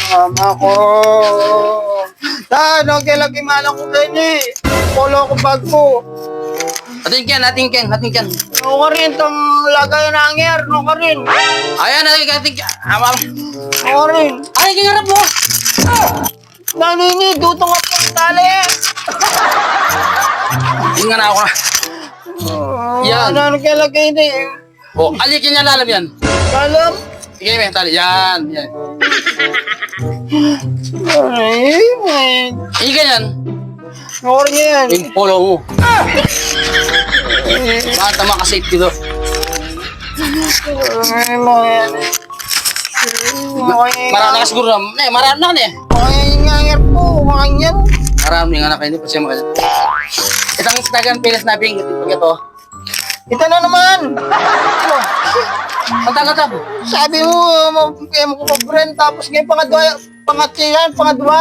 Mama ko. Ano, kailan kimalang ko kayo ni? Polo ko bag ko. Ating Ken. No ka rin, itong lagay na angyer. No ka rin. Ayan, ating Ken. No ka rin. Ay, kingarap mo. Nanini, dutong ako ng tali. Hindi nga na ako na. Yan. Ano kailan kayo ni? O, alikin niya lalam yan. Kalam? Sige, may tali. Yan. Ay, may. Hindi ganyan. No ka rin yan. Yung polo mo. Baka makasafety to. Ay, mga yan. Marami na ka siguro na. Marami na ka niya. Mga angyer po, mga angyer. Marami nga na kayo. Hindi pa siya makasya. Itang tagan pilas na bing. Pag ito. Ito na naman. Ang taga po. Sabi mo, kaya mo ko friend, tapos ngayon pangatwa.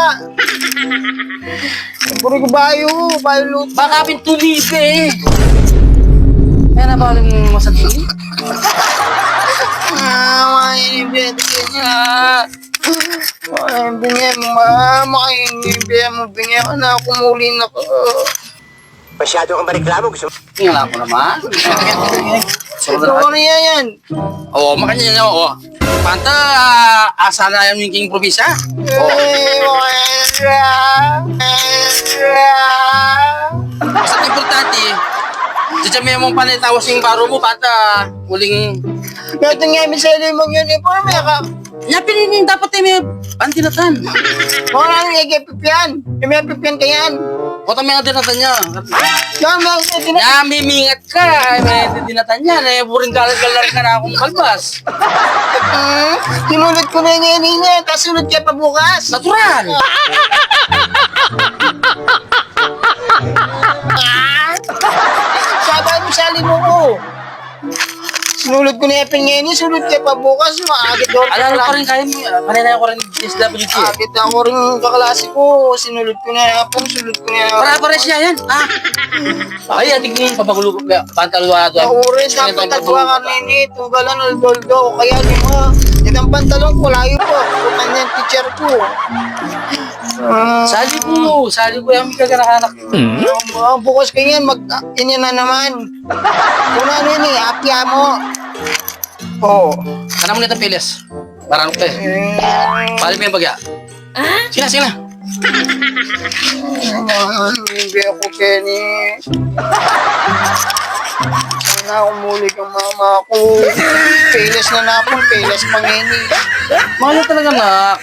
Puri ko bayo luto. Baka pintulibe eh. Kaya na ba alam mo sa tuli? Makinibigyan niya. Makinibigyan mo, bigyan ka na, kumuli na ko. Masyado kang mariklamo. Gusto mo? Tingnan ako naman. Ito ko na yan. Oo, makanya niya. Oo. Panta, asa na yung king probinsya. Basta importante, diyan may mong panitawas yung baro mo, panta, huling... Kaya nga may sali mong uniform, ka. Yapin dapat may pantinatan. Mga nang nagipipyan. May pipyan ka yan. O may dinatan niya. Yan, mga Mimingat ka. May dinatan niya. Buring galag-galag ka na akong kalbas. Sinulot ko na yung ngayon, tapos sunod ka pa bukas. Natural. Sabay mo sali mo ko. Sinulot ko na yung ngayon, sunod ka pa bukas. Maagit doon. Alala ko rin kaya mo. Panay ko rin SWG. Agit ako rin kaklase ko. Sinulot ko na yung sunod ko na yung Para siya yan. Ay, ating yung papagulo. Pantalwa ito. Orange na patatwa ka nini. Tugalan Aldoldo. Kaya di mo. Itang pantalon ko, layo po. Putan yung teacher ko. Sali ko yung kagananak. Bukas kayo yan, mag-inyan na naman. Una nini, apya mo. Oo. Sana mo nito pilis. Parang pe. Pali mo yung bagya. Sina. Hindi ako, Kenny. Sana umuli kang mama ko. Pilas na napon, pilas pangini. Mahal talaga, nak.